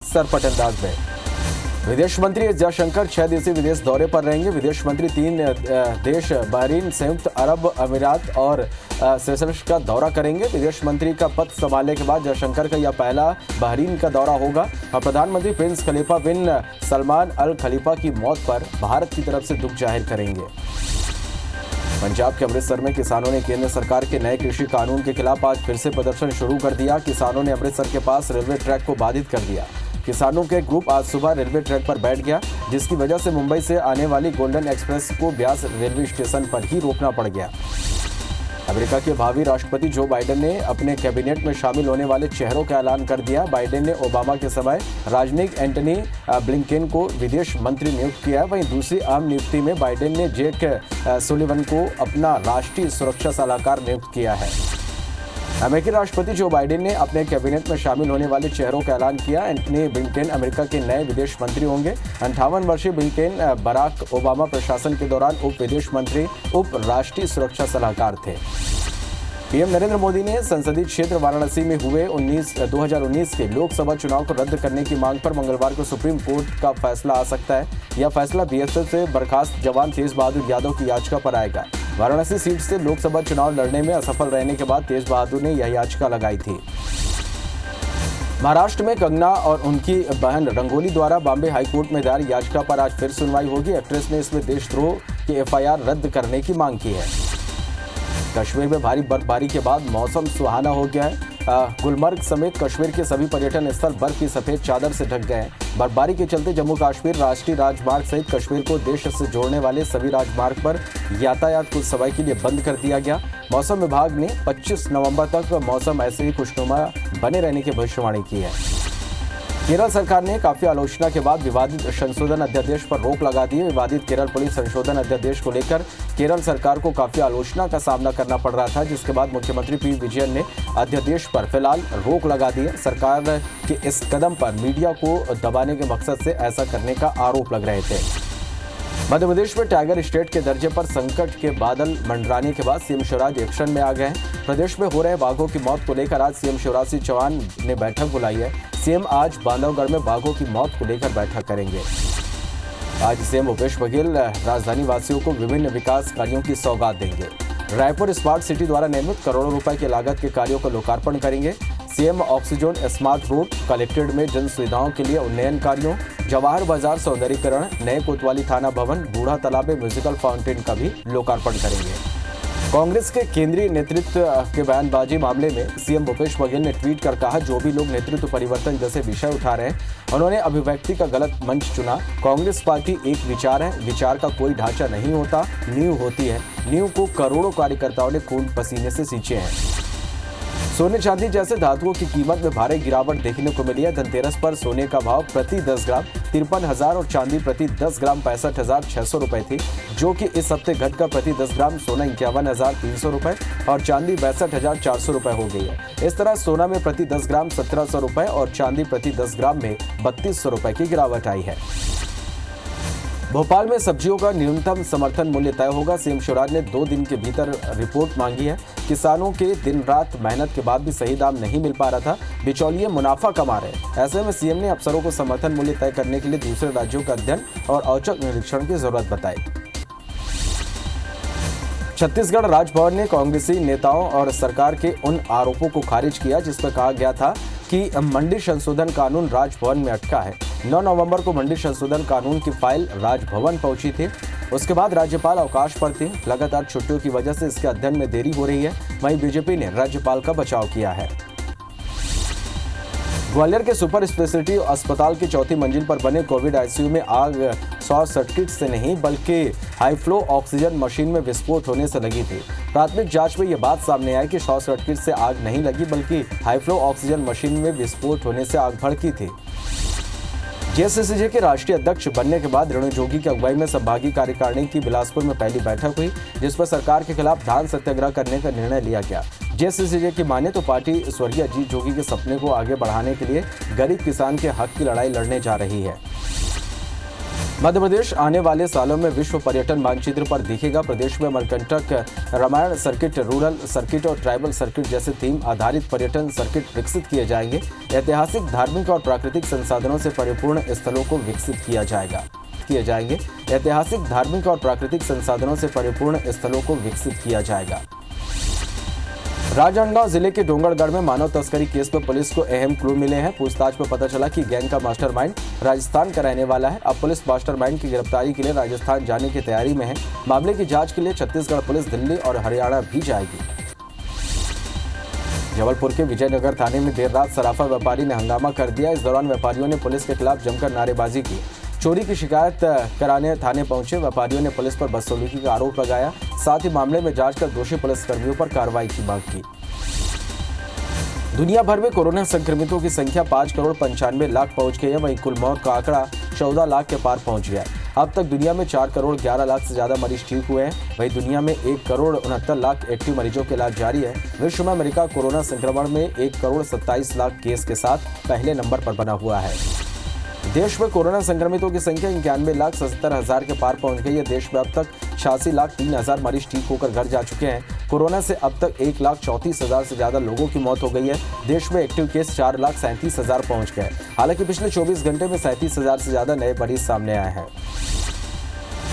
सरपट अंदाज में। विदेश मंत्री एस जयशंकर 6 दिवसीय विदेश दौरे पर रहेंगे। विदेश मंत्री 3 देश बहरीन, संयुक्त अरब अमीरात और सेशल्स का दौरा करेंगे। विदेश मंत्री का पद संभालने के बाद जयशंकर का यह पहला बहरीन का दौरा होगा और प्रधानमंत्री प्रिंस खलीफा बिन सलमान अल खलीफा की मौत पर भारत की तरफ से दुख जाहिर करेंगे। पंजाब के अमृतसर में किसानों ने केंद्र सरकार के नए कृषि कानून के खिलाफ आज फिर से प्रदर्शन शुरू कर दिया। किसानों ने अमृतसर के पास रेलवे ट्रैक को बाधित कर दिया। किसानों के ग्रुप आज सुबह रेलवे ट्रैक पर बैठ गया, जिसकी वजह से मुंबई से आने वाली गोल्डन एक्सप्रेस को ब्यास रेलवे स्टेशन पर ही रोकना पड़ गया। अमेरिका के भावी राष्ट्रपति जो बाइडेन ने अपने कैबिनेट में शामिल होने वाले चेहरों का ऐलान कर दिया। बाइडेन ने ओबामा के समय राजनयिक एंटनी ब्लिंकेन को विदेश मंत्री नियुक्त किया। वहीं दूसरी अहम नियुक्ति में बाइडेन ने जेक सुलिवन को अपना राष्ट्रीय सुरक्षा सलाहकार नियुक्त किया है। अमेरिकी राष्ट्रपति जो बाइडेन ने अपने कैबिनेट में शामिल होने वाले चेहरों का ऐलान किया। एंटनी ब्लिंकेन अमेरिका के नए विदेश मंत्री होंगे। 58 वर्षीय ब्लिंकेन बराक ओबामा प्रशासन के दौरान उप विदेश मंत्री, उप राष्ट्रीय सुरक्षा सलाहकार थे। पीएम नरेंद्र मोदी ने संसदीय क्षेत्र वाराणसी में हुए 2019 के लोकसभा चुनाव को रद्द करने की मांग पर मंगलवार को सुप्रीम कोर्ट का फैसला आ सकता है। यह फैसला बीएसएफ से बर्खास्त जवान तेज बहादुर यादव की याचिका पर आएगा। वाराणसी सीट से लोकसभा चुनाव लड़ने में असफल रहने के बाद तेज बहादुर ने यह याचिका लगाई थी। महाराष्ट्र में कंगना और उनकी बहन रंगोली द्वारा बॉम्बे हाईकोर्ट में दायर याचिका पर आज फिर सुनवाई होगी। एक्ट्रेस ने इसमें देशद्रोह की एफआईआर रद्द करने की मांग की है। कश्मीर में भारी बर्फबारी के बाद मौसम सुहाना हो गया है। गुलमर्ग समेत कश्मीर के सभी पर्यटन स्थल बर्फ की सफेद चादर से ढक गए हैं। बर्फबारी के चलते जम्मू कश्मीर राष्ट्रीय राजमार्ग सहित कश्मीर को देश से जोड़ने वाले सभी राजमार्ग पर यातायात कुछ समय के लिए बंद कर दिया गया। मौसम विभाग ने 25 नवंबर तक मौसम ऐसे ही खुशनुमा बने रहने की भविष्यवाणी की है। केरल सरकार ने काफी आलोचना के बाद विवादित संशोधन अध्यादेश पर रोक लगा दी है। विवादित केरल पुलिस संशोधन अध्यादेश को लेकर केरल सरकार को काफी आलोचना का सामना करना पड़ रहा था, जिसके बाद मुख्यमंत्री पी विजयन ने अध्यादेश पर फिलहाल रोक लगा दी है। सरकार के इस कदम पर मीडिया को दबाने के मकसद से ऐसा करने का आरोप लग रहे थे। मध्य प्रदेश में टाइगर स्टेट के दर्जे पर संकट के बादल मंडराने के बाद सीएम शिवराज एक्शन में आ गए हैं। प्रदेश में हो रहे बाघों की मौत को लेकर आज सीएम शिवराज सिंह चौहान ने बैठक बुलाई है। सीएम आज बांधवगढ़ में बाघों की मौत को लेकर बैठक करेंगे। आज सीएम भूपेश बघेल राजधानी वासियों को विभिन्न विकास कार्यों की सौगात देंगे। रायपुर स्मार्ट सिटी द्वारा निर्मित करोड़ों रुपए की लागत के कार्यों का लोकार्पण करेंगे। CM oxygen smart road, collectorate में जन सुविधाओं के लिए उन्नयन कार्यों, जवाहर बाजार सौंदर्यीकरण, नए कोतवाली थाना भवन, बूढ़ा तालाब में म्यूजिकल फाउंटेन का भी लोकार्पण करेंगे। कांग्रेस के केंद्रीय नेतृत्व के बयानबाजी मामले में सीएम भूपेश बघेल ने ट्वीट कर कहा, जो भी लोग नेतृत्व परिवर्तन जैसे विषय उठा रहे हैं, उन्होंने अभिव्यक्ति का गलत मंच चुना। कांग्रेस पार्टी एक विचार है, विचार का कोई ढांचा नहीं होता, नींव होती है। नींव को करोड़ों कार्यकर्ताओं ने खून पसीने से सींचे हैं। सोने चांदी जैसे धातुओं की कीमत में भारी गिरावट देखने को मिली है। धनतेरस पर सोने का भाव प्रति 10 ग्राम 53,000 और चांदी प्रति 10 ग्राम 65,600 रुपए थी, जो कि इस हफ्ते घटकर प्रति 10 ग्राम सोना 51,300 रुपए और चांदी 62,400 रुपए हो गई है। इस तरह सोना में प्रति 10 ग्राम 1,700 रुपए और चांदी प्रति 10 ग्राम में 3,200 रुपए की गिरावट आई है। भोपाल में सब्जियों का न्यूनतम समर्थन मूल्य तय होगा। सीएम शिवराज ने 2 दिन के भीतर रिपोर्ट मांगी है। किसानों के दिन रात मेहनत के बाद भी सही दाम नहीं मिल पा रहा था, बिचौलिए मुनाफा कमा रहे। ऐसे में सीएम ने अफसरों को समर्थन मूल्य तय करने के लिए दूसरे राज्यों का अध्ययन और औचक निरीक्षण की जरूरत बताई। छत्तीसगढ़ राजभवन ने कांग्रेसी नेताओं और सरकार के उन आरोपों को खारिज किया जिसमें कहा गया था कि मंडी संशोधन कानून राजभवन में अटका है। 9 नवंबर को मंडी संशोधन कानून की फाइल राजभवन पहुंची थी। उसके बाद राज्यपाल अवकाश पर थे। लगातार छुट्टियों की वजह से इसके अध्ययन में देरी हो रही है। वहीं बीजेपी ने राज्यपाल का बचाव किया है। ग्वालियर के सुपर स्पेशलिटी अस्पताल की 4थी मंजिल पर बने कोविड आईसीयू में आग शॉर्ट सर्किट से नहीं बल्कि हाई फ्लो ऑक्सीजन मशीन में विस्फोट होने से लगी थी। प्राथमिक जांच में यह बात सामने आई कि शॉर्ट सर्किट से आग नहीं लगी बल्कि हाई फ्लो ऑक्सीजन मशीन में विस्फोट होने से आग भड़की थी। जेएससीसी के राष्ट्रीय अध्यक्ष बनने के बाद रेणु जोगी की अगुवाई में संभागीय कार्यकारिणी की बिलासपुर में पहली बैठक हुई, जिस पर सरकार के खिलाफ धान सत्याग्रह करने का निर्णय लिया गया। जेएससीसी की माने तो पार्टी स्वर्गीय अजीत जोगी के सपने को आगे बढ़ाने के लिए गरीब किसान के हक की लड़ाई लड़ने जा रही है। मध्य प्रदेश आने वाले सालों में विश्व पर्यटन मानचित्र पर दिखेगा। प्रदेश में Amarkantak, Ramayana circuit, rural circuit और ट्राइबल सर्किट जैसे थीम आधारित पर्यटन सर्किट विकसित किए जाएंगे। ऐतिहासिक, धार्मिक और प्राकृतिक संसाधनों से परिपूर्ण स्थलों को विकसित किए जाएंगे। ऐतिहासिक, धार्मिक और प्राकृतिक संसाधनों से परिपूर्ण स्थलों को विकसित किया जाएगा। राजनांदगांव जिले के डोंगरगढ़ में मानव तस्करी केस में पुलिस को अहम क्लू मिले हैं। पूछताछ में पता चला कि गैंग का मास्टरमाइंड राजस्थान का रहने वाला है। अब पुलिस मास्टरमाइंड की गिरफ्तारी के लिए राजस्थान जाने की तैयारी में है। मामले की जांच के लिए छत्तीसगढ़ पुलिस दिल्ली और हरियाणा भी जाएगी। जबलपुर के विजयनगर थाने में देर रात सराफा व्यापारी ने हंगामा कर दिया। इस दौरान व्यापारियों ने पुलिस के खिलाफ जमकर नारेबाजी की। चोरी की शिकायत कराने थाने पहुंचे व्यापारियों ने पुलिस पर बदसलूकी का आरोप लगाया। साथ ही मामले में जांच कर दोषी पुलिसकर्मियों पर कार्रवाई की मांग की। दुनिया भर में कोरोना संक्रमितों की संख्या 5,95,00,000 पहुंच गई है। वहीं कुल मौत का आंकड़ा 14 लाख के पार पहुंच गया है। अब तक दुनिया में 4,11,00,000 से ज्यादा मरीज ठीक हुए हैं। वहीं दुनिया में 1,69,00,000 एक्टिव मरीजों का इलाज जारी है। विश्व में अमेरिका कोरोना संक्रमण में 1,27,00,000 केस के साथ पहले नंबर पर बना हुआ है। देश में कोरोना संक्रमितों की संख्या 91,77,000 के पार पहुंच गई है। देश में अब तक 86,03,000 मरीज ठीक होकर घर जा चुके हैं। कोरोना से अब तक 1,34,000 से ज्यादा लोगों की मौत हो गई है। देश में एक्टिव केस 4,37,000 पहुंच गए। हालांकि पिछले 24 घंटे में 37,000 से ज्यादा नए मरीज सामने आए हैं।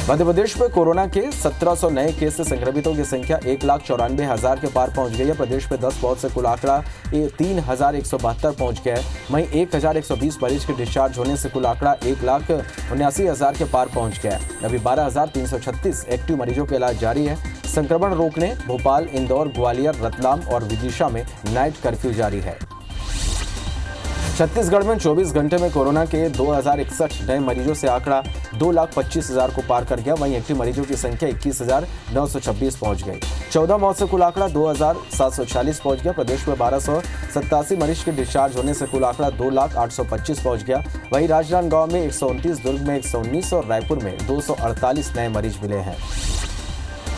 मध्य प्रदेश में कोरोना के 1700 नए केस से संक्रमितों की संख्या 1,94,000 के पार पहुंच गई है। प्रदेश में 10 मौत से कुल आंकड़ा 3,172 पहुंच गया है। वहीं 1,120 मरीज के डिस्चार्ज होने से कुल आंकड़ा 1,79,000 के पार पहुंच गया है। अभी 12,336 एक्टिव मरीजों का इलाज जारी है। संक्रमण रोकने भोपाल, इंदौर, ग्वालियर, रतलाम और विदिशा में नाइट कर्फ्यू जारी है। छत्तीसगढ़ में 24 घंटे में कोरोना के 2,061 नए मरीजों से आंकड़ा 2,25,000 को पार कर गया। वहीं एक्टिव मरीजों की संख्या 21,926 पहुंच गई। 14 मौत से कुल आंकड़ा 2,740 पहुंच गया। प्रदेश में 1,287 मरीज के डिस्चार्ज होने से कुल आंकड़ा 2,825 पहुंच गया। वहीं राजनांदगांव में 129, दुर्ग में 119 और रायपुर में 248 नए मरीज मिले हैं।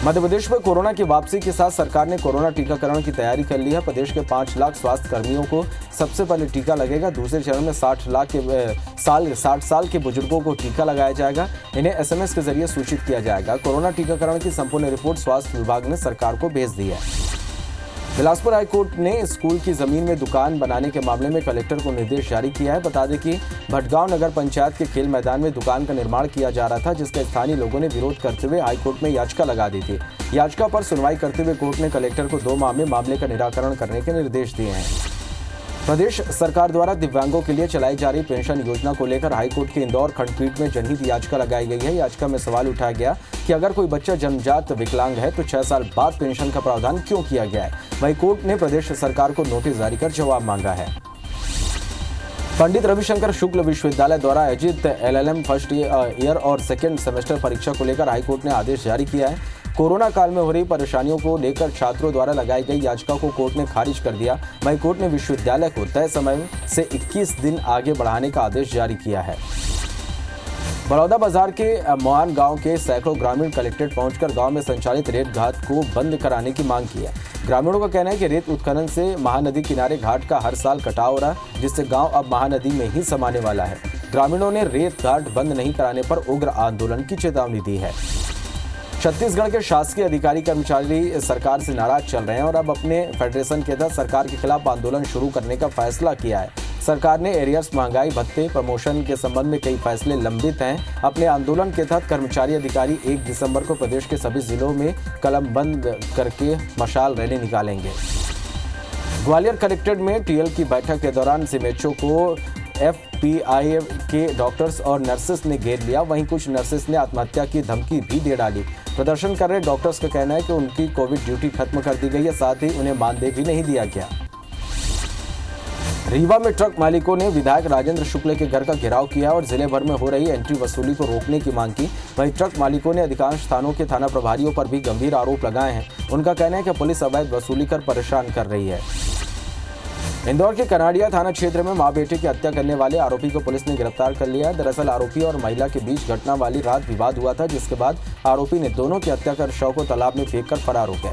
मध्य प्रदेश में कोरोना की वापसी के साथ सरकार ने कोरोना टीकाकरण की तैयारी कर ली है। प्रदेश के 5 लाख स्वास्थ्य कर्मियों को सबसे पहले टीका लगेगा। दूसरे चरण में 60 साल के बुजुर्गों को टीका लगाया जाएगा। इन्हें SMS के जरिए सूचित किया जाएगा। कोरोना टीकाकरण की संपूर्ण रिपोर्ट स्वास्थ्य विभाग ने सरकार को भेज दी है। बिलासपुर हाईकोर्ट ने स्कूल की जमीन में दुकान बनाने के मामले में कलेक्टर को निर्देश जारी किया है। बता दें कि भटगांव नगर पंचायत के खेल मैदान में दुकान का निर्माण किया जा रहा था, जिसका स्थानीय लोगों ने विरोध करते हुए हाईकोर्ट में याचिका लगा दी थी। याचिका पर सुनवाई करते हुए कोर्ट ने कलेक्टर को 2 माह में मामले का निराकरण करने के निर्देश दिए हैं। प्रदेश सरकार द्वारा दिव्यांगों के लिए चलाई जा रही पेंशन योजना को लेकर हाईकोर्ट के इंदौर खंडपीठ में जनहित याचिका लगाई गई है। याचिका में सवाल उठाया गया कि अगर कोई बच्चा जन्मजात विकलांग है तो 6 साल बाद पेंशन का प्रावधान क्यों किया गया है। वहीं कोर्ट ने प्रदेश सरकार को नोटिस जारी कर जवाब मांगा है। पंडित रविशंकर शुक्ल विश्वविद्यालय द्वारा आयोजित LLM फर्स्ट ईयर और सेकेंड सेमेस्टर परीक्षा को लेकर हाईकोर्ट ने आदेश जारी किया है। कोरोना काल में हो रही परेशानियों को लेकर छात्रों द्वारा लगाई गई याचिका को कोर्ट ने खारिज कर दिया। वहीं कोर्ट ने विश्वविद्यालय को तय समय से 21 दिन आगे बढ़ाने का आदेश जारी किया है। बड़ौदा बाजार के मोहान गांव के सैकड़ों ग्रामीण कलेक्ट्रेट पहुंचकर गांव में संचालित रेत घाट को बंद कराने की मांग की है। ग्रामीणों का कहना है कि रेत उत्खनन से महानदी किनारे घाट का हर साल कटाव हो रहा है, जिससे गांव अब महानदी में ही समाने वाला है। ग्रामीणों ने रेत घाट बंद नहीं कराने पर उग्र आंदोलन की चेतावनी दी है। छत्तीसगढ़ के शासकीय अधिकारी कर्मचारी सरकार से नाराज चल रहे हैं और अब अपने फेडरेशन के तहत सरकार के खिलाफ आंदोलन शुरू करने का फैसला किया है। सरकार ने एरियर्स, महंगाई भत्ते, प्रमोशन के संबंध में कई फैसले लंबित हैं। अपने आंदोलन के तहत कर्मचारी अधिकारी 1 दिसंबर को प्रदेश के सभी जिलों में कलम बंद करके मशाल रैली निकालेंगे। ग्वालियर कलेक्ट्रेट में TL की बैठक के दौरान सीएमएचओ को FPI के डॉक्टर्स और नर्सेस ने घेर लिया। वहीं कुछ नर्सेस ने आत्महत्या की धमकी भी दे डाली। प्रदर्शन कर रहे डॉक्टर्स का कहना है कि उनकी कोविड ड्यूटी खत्म कर दी गई है, साथ ही उन्हें मानदेय भी नहीं दिया गया। रीवा में ट्रक मालिकों ने विधायक राजेंद्र शुक्ल के घर का घेराव किया और जिले भर में हो रही एंट्री वसूली को रोकने की मांग की। वहीं ट्रक मालिकों ने अधिकांश स्थानों के थाना प्रभारियों पर भी गंभीर आरोप लगाए हैं। उनका कहना है कि पुलिस अवैध वसूली कर परेशान कर रही है। इंदौर के कनाडिया थाना क्षेत्र में मां बेटे की हत्या करने वाले आरोपी को पुलिस ने गिरफ्तार कर लिया है। दरअसल आरोपी और महिला के बीच घटना वाली रात विवाद हुआ था, जिसके बाद आरोपी ने दोनों की हत्या कर शव को तालाब में फेंककर फरार हो गए।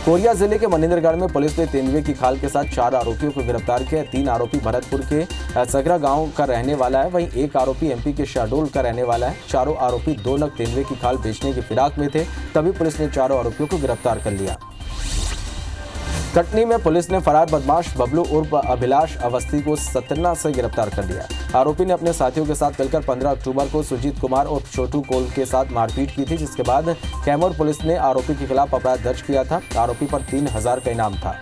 कोरिया जिले के मनिंदरगढ़ में पुलिस ने तेंदुए की खाल के साथ 4 आरोपियों को गिरफ्तार किया। 3 आरोपी भरतपुर के सगरा गांव का रहने वाला है, वहीं एक आरोपी एमपी के शहडोल का रहने वाला है। चारों आरोपी 2 नग तेंदुए की खाल बेचने की फिराक में थे, तभी पुलिस ने चारों आरोपियों को गिरफ्तार कर लिया। कटनी में पुलिस ने फरार बदमाश बबलू उर्फ अभिलाष अवस्थी को सतना से गिरफ्तार कर लिया। आरोपी ने अपने साथियों के साथ मिलकर 15 अक्टूबर को सुजीत कुमार और छोटू कोल के साथ मारपीट की थी, जिसके बाद कैमूर पुलिस ने आरोपी के खिलाफ अपराध दर्ज किया था। आरोपी पर 3000 का इनाम था।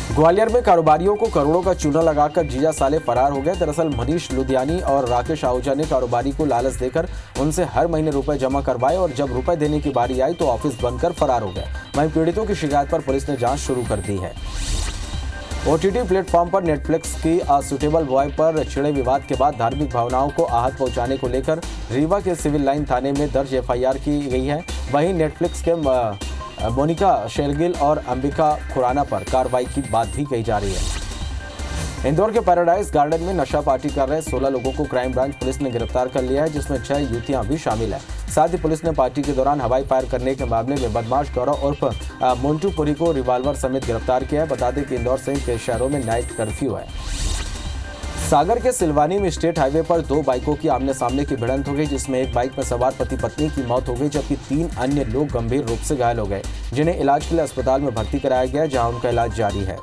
ग्वालियर में कारोबारियों को करोड़ों का चूना लगाकर जीजा साले फरार हो गए। दरअसल मनीष लुधियानी और राकेश आहूजा ने कारोबारी को लालच देकर उनसे हर महीने रुपए जमा करवाए और जब रुपए देने की बारी आई तो ऑफिस बंद कर फरार हो गए। वहीं पीड़ितों की शिकायत पर पुलिस ने जांच शुरू कर दी है। ओटीटी प्लेटफॉर्म पर नेटफ्लिक्स की सुटेबल बॉय पर छिड़े विवाद के बाद धार्मिक भावनाओं को आहत पहुंचाने को लेकर रीवा के सिविल लाइन थाने में दर्ज एफआईआर की गई है। वहीं नेटफ्लिक्स के मोनिका शेरगिल और अंबिका खुराना पर कार्रवाई की बात भी कही जा रही है। इंदौर के पैराडाइज गार्डन में नशा पार्टी कर रहे 16 लोगों को क्राइम ब्रांच पुलिस ने गिरफ्तार कर लिया है, जिसमें 6 युवतियां भी शामिल हैं। साथ ही पुलिस ने पार्टी के दौरान हवाई फायर करने के मामले में बदमाश गौरव उर्फ मोन्टूपुरी को रिवाल्वर समेत गिरफ्तार किया है। बता दें कि इंदौर सहित कई शहरों में नाइट कर्फ्यू है। सागर के सिलवानी में स्टेट हाईवे पर 2 बाइकों की आमने सामने की भिड़ंत हो गई, जिसमें एक बाइक में सवार पति पत्नी की मौत हो गई, जबकि 3 अन्य लोग गंभीर रूप से घायल हो गए, जिन्हें इलाज के लिए अस्पताल में भर्ती कराया गया, जहां उनका इलाज जारी है।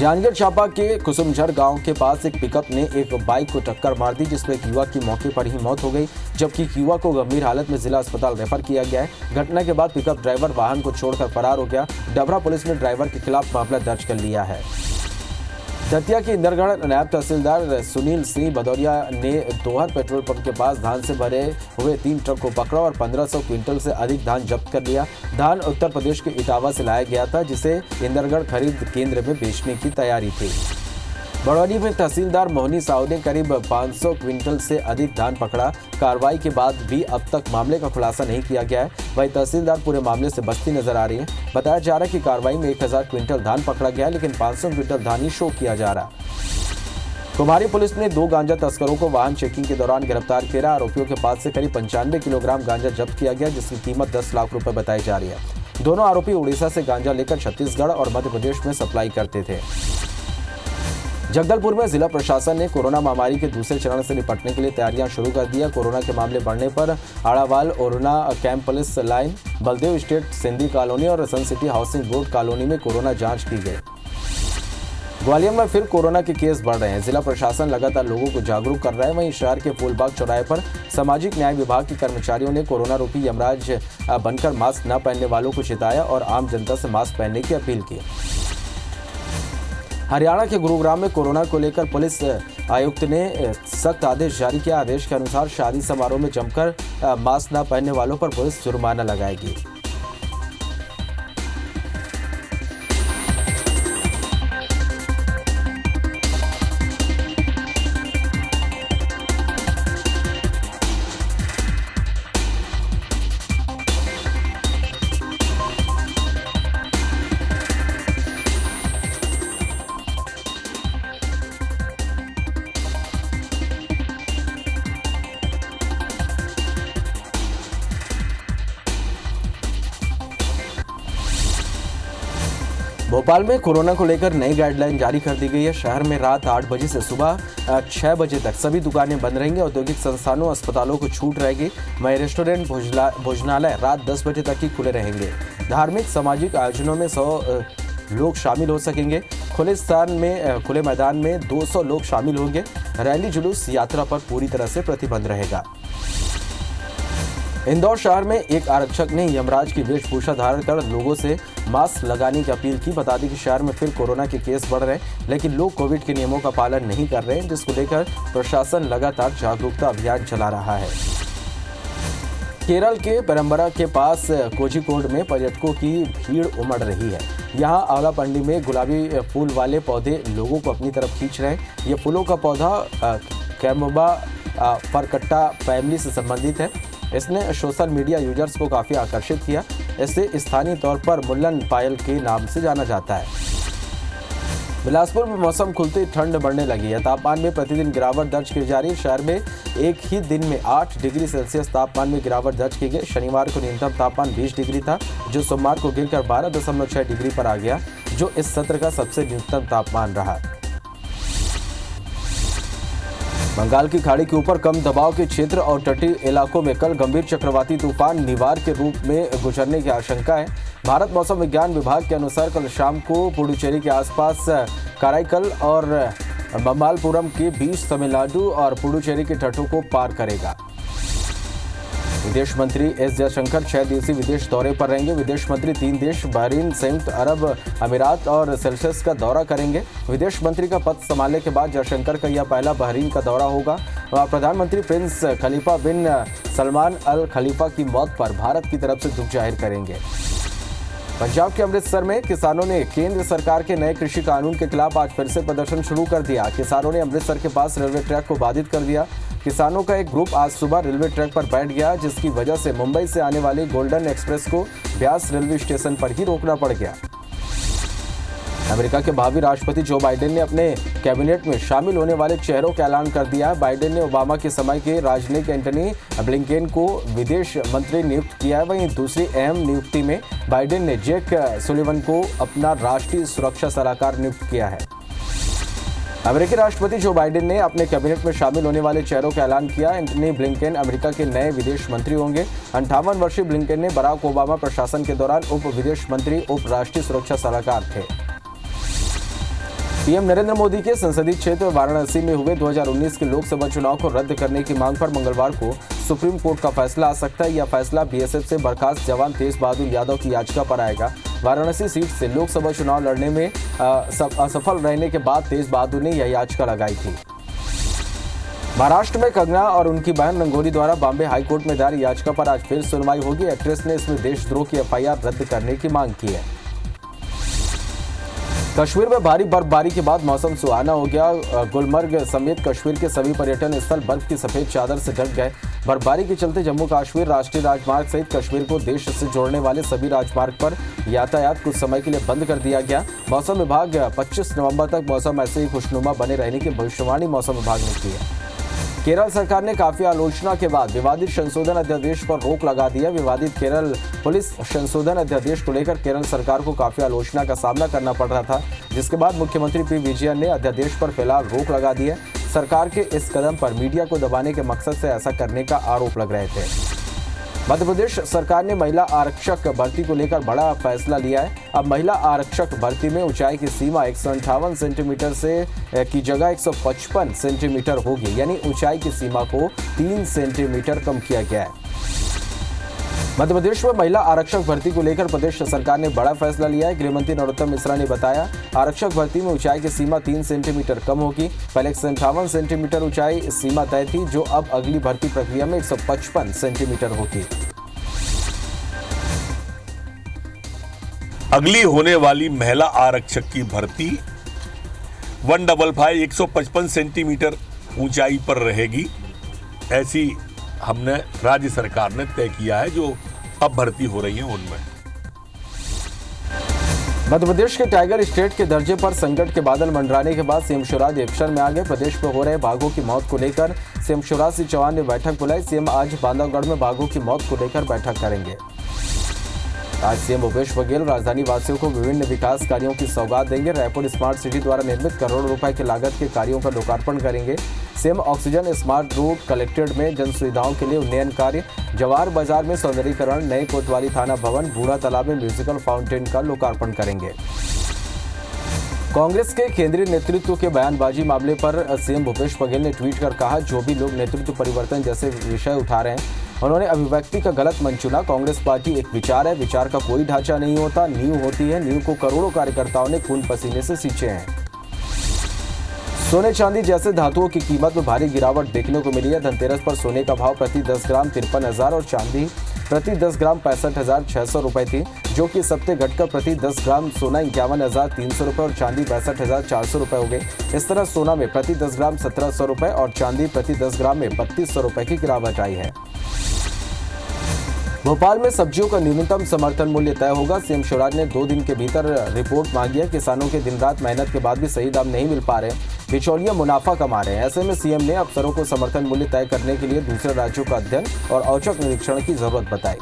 जांजगीर चांपा के कुसुमझर गांव के पास एक पिकअप ने एक बाइक को टक्कर मार दी, जिसमें एक युवक की मौके पर ही मौत हो गई, जबकि युवक को गंभीर हालत में जिला अस्पताल रेफर किया गया है। घटना के बाद पिकअप ड्राइवर वाहन को छोड़कर फरार हो गया। डबरा पुलिस ने ड्राइवर के खिलाफ मामला दर्ज कर लिया है। दतिया के इंदरगढ़ नायब तहसीलदार सुनील सिंह भदौरिया ने दोहर पेट्रोल पंप के पास धान से भरे हुए 3 ट्रक को पकड़ा और 1500 क्विंटल से अधिक धान जब्त कर लिया। धान उत्तर प्रदेश के इटावा से लाया गया था, जिसे इंदरगढ़ खरीद केंद्र में बेचने की तैयारी थी। बड़ौनी में तहसीलदार मोहनी साहू ने करीब 500 क्विंटल से अधिक धान पकड़ा। कार्रवाई के बाद भी अब तक मामले का खुलासा नहीं किया गया है। वहीं तहसीलदार पूरे मामले से बचती नजर आ रही है। बताया जा रहा है कि कार्रवाई में 1000 क्विंटल धान पकड़ा गया है, लेकिन 500 क्विंटल धान ही शो किया जा रहा है। कुमारी पुलिस ने 2 गांजा तस्करों को वाहन चेकिंग के दौरान गिरफ्तार किया। आरोपियों के पास से करीब 95 किलोग्राम गांजा जब्त किया गया, जिसकी कीमत 10 लाख रुपए बताई जा रही है। दोनों आरोपी उड़ीसा से गांजा लेकर छत्तीसगढ़ और मध्य प्रदेश में सप्लाई करते थे। जगदलपुर में जिला प्रशासन ने कोरोना महामारी के दूसरे चरण से निपटने के लिए तैयारियां शुरू कर दी है। कोरोना के मामले बढ़ने पर Adawal, Orna camp police line, Baldev state, Sindhi colony और sun city housing board colony में कोरोना जांच की गई। ग्वालियर में फिर कोरोना के केस बढ़ रहे हैं। जिला प्रशासन लगातार लोगों को जागरूक कर रहा है। वहीं शहर के फूलबाग चौराहे पर सामाजिक न्याय विभाग के कर्मचारियों ने कोरोना रूपी यमराज बनकर मास्क न पहनने वालों को चिताया और आम जनता से मास्क पहनने की अपील की। हरियाणा के गुरुग्राम में कोरोना को लेकर पुलिस आयुक्त ने सख्त आदेश जारी किया। आदेश के अनुसार शादी समारोह में जमकर मास्क न पहनने वालों पर पुलिस जुर्माना लगाएगी। भोपाल में कोरोना को लेकर नई गाइडलाइन जारी कर दी गई है। शहर में रात 8 बजे से सुबह 6 बजे तक सभी दुकानें बंद रहेंगी। औद्योगिक संस्थानों, अस्पतालों को छूट रहेगी। वहीं रेस्टोरेंट, भोजनालय रात 10 बजे तक ही खुले रहेंगे। धार्मिक सामाजिक आयोजनों में 100 लोग शामिल हो सकेंगे। खुले मैदान में 200 लोग शामिल होंगे। रैली, जुलूस, यात्रा पर पूरी तरह से प्रतिबंध रहेगा। इंदौर शहर में एक आरक्षक ने यमराज की वेशभूषा धारण कर लोगों से मास्क लगाने की अपील की। बता दें कि शहर में फिर कोरोना के केस बढ़ रहे हैं, लेकिन लोग कोविड के नियमों का पालन नहीं कर रहे हैं, जिसको लेकर प्रशासन लगातार जागरूकता अभियान चला रहा है। केरल के पेरम्बरा के पास कोझिकोड में पर्यटकों की भीड़ उमड़ रही है। यहाँ आवालापंडी में गुलाबी फूल वाले पौधे लोगों को अपनी तरफ खींच रहे हैं। ये फूलों का पौधा कैमोबा फरकट्टा फैमिली से संबंधित है। इसने सोशल मीडिया यूजर्स को काफ़ी आकर्षित किया। इसे स्थानीय तौर पर मुल्लन पायल के नाम से जाना जाता है। बिलासपुर में मौसम खुलते ही ठंड बढ़ने लगी है। तापमान में प्रतिदिन गिरावट दर्ज की जा रही है। शहर में एक ही दिन में 8 डिग्री सेल्सियस तापमान में गिरावट दर्ज की गई। शनिवार को न्यूनतम तापमान 20 डिग्री था, जो सोमवार को गिरकर 12.6 डिग्री पर आ गया, जो इस सत्र का सबसे न्यूनतम तापमान रहा। बंगाल की खाड़ी के ऊपर कम दबाव के क्षेत्र और तटीय इलाकों में कल गंभीर चक्रवाती तूफान निवार के रूप में गुजरने की आशंका है। भारत मौसम विज्ञान विभाग के अनुसार कल शाम को पुडुचेरी के आसपास कराईकल और ममल्लापुरम के बीच तमिलनाडु और पुडुचेरी के तटों को पार करेगा। विदेश मंत्री एस जयशंकर 6 दिवसीय विदेश दौरे पर रहेंगे। विदेश मंत्री 3 देश बहरीन, संयुक्त अरब अमीरात और सेशल्स का दौरा करेंगे। विदेश मंत्री का पद संभालने के बाद जयशंकर का यह पहला बहरीन का दौरा होगा। प्रधानमंत्री प्रिंस खलीफा बिन सलमान अल खलीफा की मौत पर भारत की तरफ से दुख जाहिर करेंगे। पंजाब के अमृतसर में किसानों ने केंद्र सरकार के नए कृषि कानून के खिलाफ आज फिर से प्रदर्शन शुरू कर दिया। किसानों ने अमृतसर के पास रेलवे ट्रैक को बाधित कर दिया। किसानों का एक ग्रुप आज सुबह रेलवे ट्रैक पर बैठ गया, जिसकी वजह से मुंबई से आने वाली गोल्डन एक्सप्रेस को ब्यास रेलवे स्टेशन पर ही रोकना पड़ गया। अमेरिका के भावी राष्ट्रपति जो बाइडेन ने अपने कैबिनेट में शामिल होने वाले चेहरों का ऐलान कर दिया है। बाइडेन ने ओबामा के समय के राजनयिक एंटनी ब्लिंकेन को विदेश मंत्री नियुक्त किया है। वहीं दूसरी अहम नियुक्ति में बाइडेन ने जैक सुलिवन को अपना राष्ट्रीय सुरक्षा सलाहकार नियुक्त किया है। अमेरिकी राष्ट्रपति जो बाइडेन ने अपने कैबिनेट में शामिल होने वाले चेहरों का ऐलान किया। एंटनी ब्लिंकेन अमेरिका के नए विदेश मंत्री होंगे। 58 वर्षीय ब्लिंकेन ने बराक ओबामा प्रशासन के दौरान उप विदेश मंत्री, उप राष्ट्रीय सुरक्षा सलाहकार थे। पीएम नरेंद्र मोदी के संसदीय क्षेत्र वाराणसी में हुए 2019 के लोकसभा चुनाव को रद्द करने की मांग पर मंगलवार को सुप्रीम कोर्ट का फैसला आ सकता है। यह फैसला बीएसएफ से बर्खास्त जवान तेज बहादुर यादव की याचिका पर आएगा। वाराणसी सीट से लोकसभा चुनाव लड़ने में असफल रहने के बाद तेज बहादुर ने यह याचिका लगाई थी। महाराष्ट्र में कंगना और उनकी बहन रंगोली द्वारा बॉम्बे हाईकोर्ट में दायर याचिका पर आज फिर सुनवाई होगी। एक्ट्रेस ने इसमें देशद्रोह की एफआईआर रद्द करने की मांग की है। कश्मीर में भारी बर्फबारी के बाद मौसम सुहाना हो गया। गुलमर्ग समेत कश्मीर के सभी पर्यटन स्थल बर्फ की सफेद चादर से ढक गए। बर्फबारी के चलते जम्मू कश्मीर राष्ट्रीय राजमार्ग सहित कश्मीर को देश से जोड़ने वाले सभी राजमार्ग पर यातायात कुछ समय के लिए बंद कर दिया गया। मौसम विभाग 25 नवंबर तक मौसम ऐसे ही खुशनुमा बने रहने की भविष्यवाणी मौसम विभाग ने की है। केरल सरकार ने काफी आलोचना के बाद विवादित संशोधन अध्यादेश पर रोक लगा दी है। विवादित केरल पुलिस संशोधन अध्यादेश को लेकर केरल सरकार को काफी आलोचना का सामना करना पड़ रहा था, जिसके बाद मुख्यमंत्री पी विजयन ने अध्यादेश पर फिलहाल रोक लगा दी है। सरकार के इस कदम पर मीडिया को दबाने के मकसद से ऐसा करने का आरोप लग रहे थे। मध्य प्रदेश सरकार ने महिला आरक्षक भर्ती को लेकर बड़ा फैसला लिया है। अब महिला आरक्षक भर्ती में ऊंचाई की सीमा 158 सेंटीमीटर से की जगह 155 सेंटीमीटर होगी, यानी ऊंचाई की सीमा को 3 सेंटीमीटर कम किया गया है। मध्य प्रदेश में महिला आरक्षक भर्ती को लेकर प्रदेश सरकार ने बड़ा फैसला लिया है। गृहमंत्री नरोत्तम मिश्रा ने बताया, आरक्षक भर्ती में ऊंचाई की सीमा 3 सेंटीमीटर कम होगी। पहले 158 सेंटीमीटर ऊंचाई सीमा तय थी, जो अब अगली भर्ती प्रक्रिया में 155 सेंटीमीटर होगी। अगली होने वाली महिला आरक्षक की भर्ती 155 155 सेंटीमीटर ऊंचाई पर रहेगी। ऐसी हमने राज्य सरकार ने तय किया है, जो अब भर्ती हो रही है उनमें। मध्य प्रदेश के टाइगर स्टेट के दर्जे पर संकट के बादल मंडराने के बाद सीएम शिवराज एक्शन में आ गए। प्रदेश में हो रहे बाघों की मौत को लेकर सीएम शिवराज सिंह चौहान ने बैठक बुलाई। सीएम आज बांधवगढ़ में बाघों की मौत को लेकर बैठक करेंगे। आज सीएम भूपेश बघेल राजधानी वासियों को विभिन्न विकास कार्यों की सौगात देंगे। रायपुर स्मार्ट सिटी द्वारा निर्मित करोड़ों रुपए की लागत के कार्यों का लोकार्पण करेंगे। CM oxygen smart road collected में जन सुविधाओं के लिए उन्नयन कार्य, जवाहर बाजार में सौंदर्यीकरण, नए कोतवाली थाना भवन, बूढ़ा तालाब में म्यूजिकल फाउंटेन का लोकार्पण करेंगे। कांग्रेस के केंद्रीय नेतृत्व के बयानबाजी मामले पर सीएम भूपेश बघेल ने ट्वीट कर कहा, जो भी लोग नेतृत्व परिवर्तन जैसे विषय उठा रहे हैं, उन्होंने अभिव्यक्ति का गलत मंच चुना। कांग्रेस पार्टी एक विचार है, विचार का कोई ढांचा नहीं होता, नींव होती है। नींव को करोड़ों कार्यकर्ताओं ने खून पसीने से सींचे हैं। सोने चांदी जैसे धातुओं की कीमत में भारी गिरावट देखने को मिली है। धनतेरस पर सोने का भाव प्रति 10 ग्राम 53,000 और चांदी प्रति 10 ग्राम 65,600 रुपए थी, जो कि इस हफ्ते घटकर प्रति 10 ग्राम सोना 51,300 रुपए और चांदी 62,400 रुपए हो गई। इस तरह सोना में प्रति 10 ग्राम 1,700 रुपए और चांदी प्रति 10 ग्राम में 3,200 रुपए की गिरावट आई है। भोपाल में सब्जियों का न्यूनतम समर्थन मूल्य तय होगा। सीएम शिवराज ने 2 दिन के भीतर रिपोर्ट मांगी है। किसानों के दिन रात मेहनत के बाद भी सही दाम नहीं मिल पा रहे, बिचौलिया मुनाफा कमा रहे हैं। ऐसे में सीएम ने अफसरों को समर्थन मूल्य तय करने के लिए दूसरे राज्यों का अध्ययन और औचक निरीक्षण की जरूरत बताई।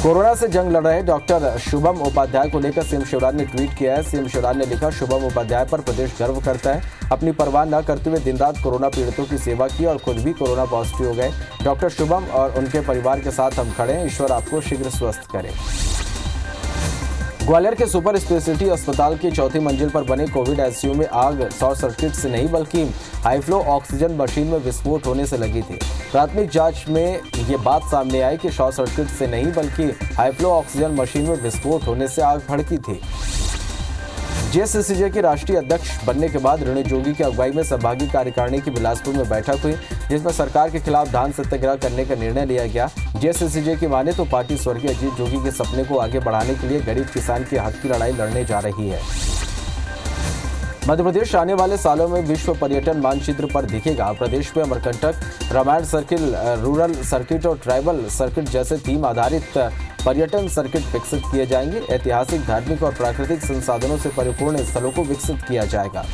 कोरोना से जंग लड़ रहे डॉक्टर शुभम उपाध्याय को लेकर सीएम शिवराज ने ट्वीट किया है। सीएम शिवराज ने लिखा, शुभम उपाध्याय पर प्रदेश गर्व करता है। अपनी परवाह न करते हुए दिन रात कोरोना पीड़ितों की सेवा की और खुद भी कोरोना पॉजिटिव हो गए। डॉक्टर शुभम और उनके परिवार के साथ हम खड़े हैं। ईश्वर आपको शीघ्र स्वस्थ करे। ग्वालियर के सुपर स्पेशलिटी अस्पताल की 4थी मंजिल पर बने कोविड आईसीयू में आग शॉर्ट सर्किट से नहीं बल्कि हाई फ्लो ऑक्सीजन मशीन में विस्फोट होने से लगी थी। प्राथमिक जांच में ये बात सामने आई कि शॉर्ट सर्किट से नहीं बल्कि हाई फ्लो ऑक्सीजन मशीन में विस्फोट होने से आग भड़की थी। जेएससीजे के राष्ट्रीय अध्यक्ष बनने के बाद ऋणी जोगी की अगुवाई में संभागीय कार्यकारिणी की बिलासपुर में बैठक हुई, जिसमें सरकार के खिलाफ धान सत्याग्रह करने का निर्णय लिया गया। जेएससीजे की माने तो पार्टी स्वर्गीय अजीत जोगी के सपने को आगे बढ़ाने के लिए गरीब किसान के हक की लड़ाई लड़ने जा रही है। मध्य प्रदेश आने वाले सालों में विश्व पर्यटन मानचित्र पर दिखेगा। प्रदेश में Amarkantak, Ramayana circle, rural circuit और ट्राइबल सर्किट जैसे थीम आधारित पर्यटन सर्किट विकसित किए जाएंगे। ऐतिहासिक, धार्मिक और प्राकृतिक संसाधनों से परिपूर्ण स्थलों को विकसित किया जाएगा।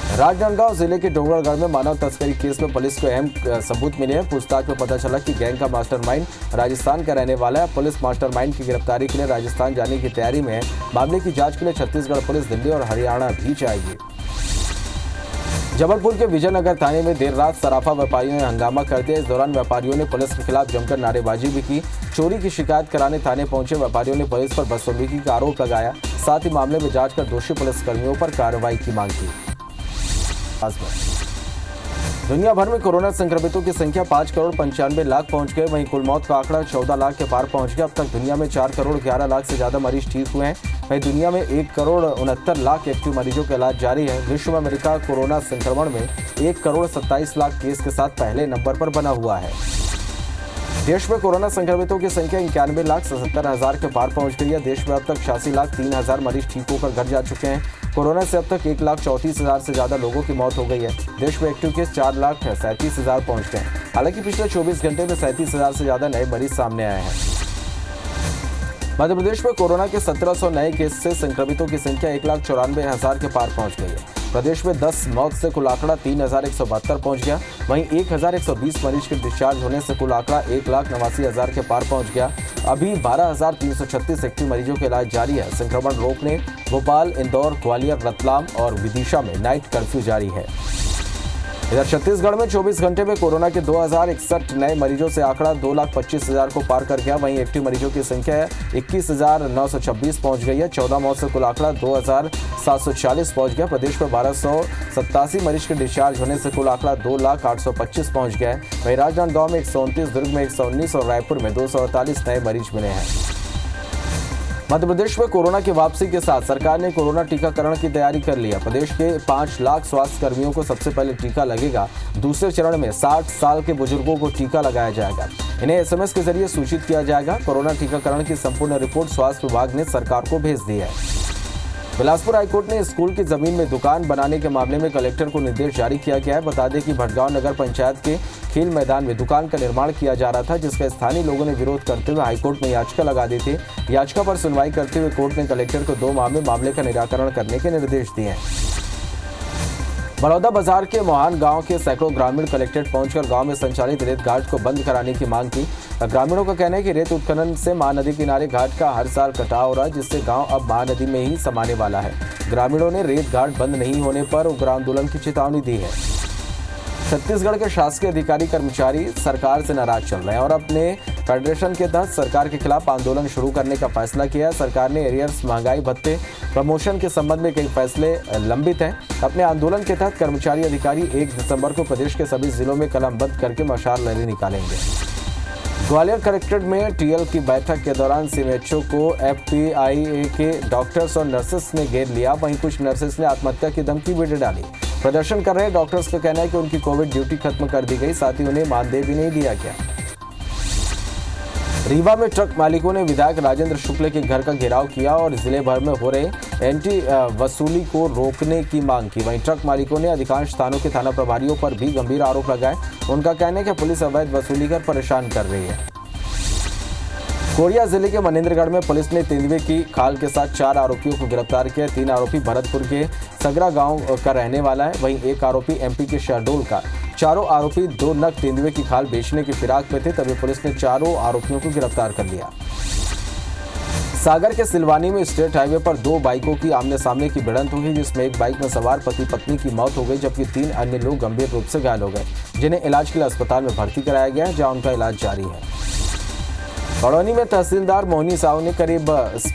राजनांदगांव जिले के डोंगरगढ़ में मानव तस्करी केस में पुलिस को अहम सबूत मिले हैं। पूछताछ में पता चला कि गैंग का मास्टरमाइंड राजस्थान का रहने वाला है। पुलिस मास्टरमाइंड की गिरफ्तारी के लिए राजस्थान जाने की तैयारी में है। मामले की जांच के लिए छत्तीसगढ़ पुलिस दिल्ली और हरियाणा भी जाएगी। जबलपुर के विजयनगर थाने में देर रात सराफा व्यापारियों ने हंगामा कर दिया। इस दौरान व्यापारियों ने पुलिस के खिलाफ जमकर नारेबाजी भी की। चोरी की शिकायत कराने थाने पहुंचे व्यापारियों ने पुलिस पर बदसलूकी का आरोप लगाया। साथ ही मामले में जांच कर दोषी पुलिसकर्मियों पर कार्रवाई की मांग की। दुनिया भर में कोरोना संक्रमितों की संख्या 5 करोड़ 95 लाख पहुंच गए। वहीं कुल मौत का आंकड़ा 14 लाख के पार पहुंच गया। अब तक दुनिया में 4 करोड़ 11 लाख से ज्यादा मरीज ठीक हुए हैं। वहीं दुनिया में 1 करोड़ 69 लाख एक्टिव मरीजों का इलाज जारी है। विश्व में अमेरिका कोरोना संक्रमण में 1 करोड़ 27 लाख केस के साथ पहले नंबर पर बना हुआ है। देश में कोरोना संक्रमितों की संख्या 91,77,000 के पार पहुंच गई है। देश में अब तक 86,03,000 मरीज ठीक होकर घर जा चुके हैं। कोरोना से अब तक 1,34,000 से ज्यादा लोगों की मौत हो गई है। देश में एक्टिव केस 4,37,000 पहुंच गए। हालांकि पिछले 24 घंटे में 37,000 से ज्यादा नए मरीज सामने आए हैं। मध्य प्रदेश में कोरोना के 1700 नए केस से संक्रमितों की संख्या 1,94,000 के पार पहुंच गई है। प्रदेश में 10 मौत से कुल आंकड़ा 3,172 पहुंच गया। वहीं 1,120 मरीज के डिस्चार्ज होने से कुल आंकड़ा 1,89,000 के पार पहुंच गया। अभी 12,336 एक्टिव मरीजों का इलाज जारी है। संक्रमण रोकने भोपाल, इंदौर, ग्वालियर, रतलाम और विदिशा में नाइट कर्फ्यू जारी है। इधर छत्तीसगढ़ में 24 घंटे में कोरोना के 2,061 नए मरीजों से आंकड़ा 2,25,000 को पार कर गया। वहीं एक्टिव मरीजों की संख्या 21,926 पहुंच गई है। 14 मौत से कुल आंकड़ा 2,740 पहुंच गया। प्रदेश में 1,287 मरीज के डिस्चार्ज होने से कुल आंकड़ा 2,825 पहुंच गया है। वहीं राजनांदगांव में 129, दुर्ग में 119 और रायपुर में 248 नए मरीज मिले हैं। मध्य प्रदेश में कोरोना की वापसी के साथ सरकार ने कोरोना टीकाकरण की तैयारी कर ली है। प्रदेश के 5 लाख स्वास्थ्य कर्मियों को सबसे पहले टीका लगेगा। दूसरे चरण में 60 साल के बुजुर्गों को टीका लगाया जाएगा। इन्हें SMS के जरिए सूचित किया जाएगा। कोरोना टीकाकरण की संपूर्ण रिपोर्ट स्वास्थ्य विभाग ने सरकार को भेज दी है। बिलासपुर हाईकोर्ट ने स्कूल की जमीन में दुकान बनाने के मामले में कलेक्टर को निर्देश जारी किया गया है। बता दें कि भटगांव नगर पंचायत के खेल मैदान में दुकान का निर्माण किया जा रहा था, जिसका स्थानीय लोगों ने विरोध करते हुए हाईकोर्ट में याचिका लगा दी थी। याचिका पर सुनवाई करते हुए कोर्ट ने कलेक्टर को 2 माह में मामले का निराकरण करने के निर्देश दिए हैं। बड़ौदा बाजार के मोहान गांव के सैकड़ों ग्रामीण कलेक्ट्रेट पहुंचकर गांव में संचालित रेत घाट को बंद कराने की मांग की। ग्रामीणों का कहना है कि रेत उत्खनन से महानदी किनारे घाट का हर साल कटाव हो रहा है, जिससे गांव अब महानदी में ही समाने वाला है। ग्रामीणों ने रेत घाट बंद नहीं होने पर उग्र आंदोलन की चेतावनी दी है। छत्तीसगढ़ के शासकीय अधिकारी कर्मचारी सरकार से नाराज चल रहे हैं और अपने फेडरेशन के तहत सरकार के खिलाफ आंदोलन शुरू करने का फैसला किया है। सरकार ने एरियर्स, महंगाई भत्ते, प्रमोशन के संबंध में कई फैसले लंबित हैं। अपने आंदोलन के तहत कर्मचारी अधिकारी 1 दिसंबर को प्रदेश के सभी जिलों में कलमबंद करके मशाल रैली निकालेंगे। ग्वालियर कलेक्ट्रेट में टीएल की बैठक के दौरान सीएमएचओ को FPIA के डॉक्टर्स और नर्सेस ने घेर लिया। वहीं कुछ नर्सेस ने आत्महत्या की धमकी भी दे डाली। प्रदर्शन कर रहे डॉक्टर्स का कहना है कि उनकी कोविड ड्यूटी खत्म कर दी गई, साथ ही उन्हें मानदेय भी नहीं दिया गया। रीवा में ट्रक मालिकों ने विधायक राजेंद्र शुक्ल के घर का घेराव किया और जिले भर में हो रहे एंटी वसूली को रोकने की मांग की। वहीं ट्रक मालिकों ने अधिकांश स्थानों के थाना प्रभारियों पर भी गंभीर आरोप लगाए। उनका कहना है कि पुलिस अवैध वसूली कर परेशान कर रही है। कोरिया जिले के मनेंद्रगढ़ में पुलिस ने तेंदुए की खाल के साथ 4 आरोपियों को गिरफ्तार किया। 3 आरोपी भरतपुर के सगरा गांव का रहने वाला है, वहीं एक आरोपी एमपी के शहडोल का। चारों आरोपी 2 नग तेंदुए की खाल बेचने की फिराक में थे, तभी पुलिस ने चारों आरोपियों को गिरफ्तार कर लिया। सागर के सिलवानी में स्टेट हाईवे पर 2 बाइकों की आमने सामने की भिड़ंत हुई, जिसमें एक बाइक में सवार पति पत्नी की मौत हो गई, जबकि 3 अन्य लोग गंभीर रूप से घायल हो गए, जिन्हें इलाज के लिए अस्पताल में भर्ती कराया गया है, जहां उनका इलाज जारी है। बड़ौनी में तहसीलदार मोहनी साहू ने करीब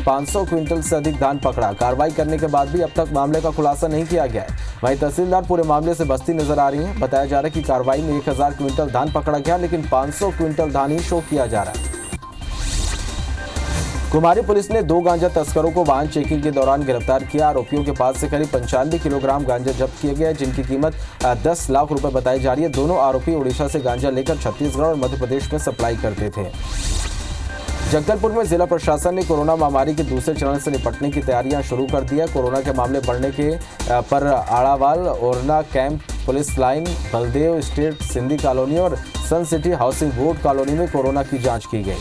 500 क्विंटल से अधिक धान पकड़ा। कार्रवाई करने के बाद भी अब तक मामले का खुलासा नहीं किया गया है। वहीं तहसीलदार पूरे मामले से बचती नजर आ रही हैं। बताया जा रहा है कि कार्रवाई में 1000 क्विंटल धान पकड़ा गया, लेकिन 500 क्विंटल धान ही शो किया जा रहा है। कुमारी पुलिस ने 2 गांजा तस्करों को वाहन चेकिंग के दौरान गिरफ्तार किया। आरोपियों के पास से करीब 95 किलोग्राम गांजा जब्त किया गया, जिनकी कीमत 10 लाख रुपए बताई जा रही है। दोनों आरोपी उड़ीसा से गांजा लेकर छत्तीसगढ़ और मध्य प्रदेश में सप्लाई करते थे। जगदलपुर में जिला प्रशासन ने कोरोना महामारी के दूसरे चरण से निपटने की तैयारियां शुरू कर दी है। कोरोना के मामले बढ़ने के पर Adawal, Orna camp, police line, Baldev state, Sindhi colony और sun city housing board colony में कोरोना की जांच की गई।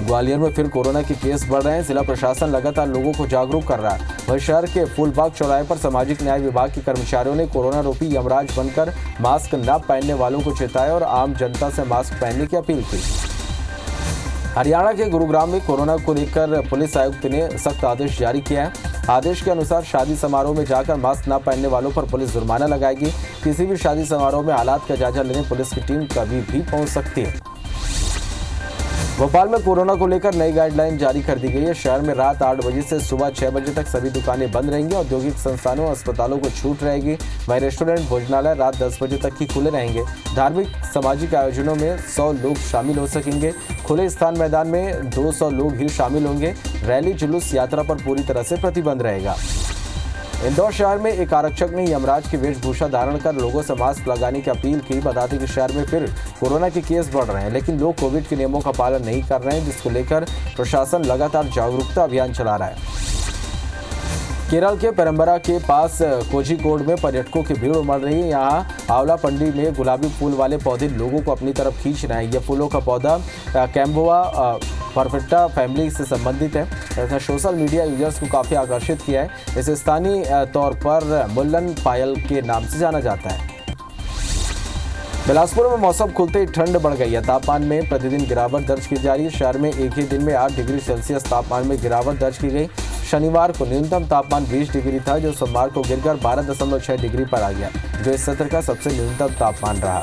ग्वालियर में फिर कोरोना के केस बढ़ रहे हैं। जिला प्रशासन लगातार लोगों को जागरूक कर रहा है। वहीं शहर के फूलबाग चौराहे पर सामाजिक न्याय विभाग के कर्मचारियों ने कोरोना रूपी यमराज बनकर मास्क न पहनने वालों को चेताया और आम जनता से मास्क पहनने की अपील की। हरियाणा के गुरुग्राम में कोरोना को लेकर पुलिस आयुक्त ने सख्त आदेश जारी किया है। आदेश के अनुसार शादी समारोह में जाकर मास्क न पहनने वालों पर पुलिस जुर्माना लगाएगी। किसी भी शादी समारोह में हालात का जायजा लेने पुलिस की टीम कभी भी पहुंच सकती है। भोपाल में कोरोना को लेकर नई गाइडलाइन जारी कर दी गई है। शहर में रात 8 बजे से सुबह 6 बजे तक सभी दुकानें बंद रहेंगी। औद्योगिक संस्थानों, अस्पतालों को छूट रहेगी। वहीं रेस्टोरेंट, भोजनालय रात 10 बजे तक ही खुले रहेंगे। धार्मिक सामाजिक आयोजनों में 100 लोग शामिल हो सकेंगे। खुले स्थान मैदान में 200 लोग ही शामिल होंगे। रैली, जुलूस, यात्रा पर पूरी तरह से प्रतिबंध रहेगा। इंदौर शहर में एक आरक्षक ने यमराज की वेशभूषा धारण कर लोगों से मास्क लगाने की अपील की। बता दें कि शहर में फिर कोरोना के केस बढ़ रहे हैं, लेकिन लोग कोविड के नियमों का पालन नहीं कर रहे हैं, जिसको लेकर प्रशासन लगातार जागरूकता अभियान चला रहा है। केरल के पेरम्बरा के पास कोझिकोड में पर्यटकों की भीड़ उमड़ रही है। यहाँ आंवला पंडी में गुलाबी फूल वाले पौधे लोगों को अपनी तरफ खींच रहे हैं। यह फूलों का पौधा कैम्बोआ परफेक्टा फैमिली से संबंधित है। तथा सोशल मीडिया यूजर्स को काफ़ी आकर्षित किया है। इसे स्थानीय तौर पर मुल्लन पायल के नाम से जाना जाता है। बिलासपुर में मौसम खुलते ही ठंड बढ़ गई है। तापमान में प्रतिदिन गिरावट दर्ज की जा रही है। शहर में एक ही दिन में 8 डिग्री सेल्सियस तापमान में गिरावट दर्ज की गई। शनिवार को न्यूनतम तापमान 20 डिग्री था, जो सोमवार को गिरकर 12.6 डिग्री पर आ गया, जो इस सत्र का सबसे न्यूनतम तापमान रहा।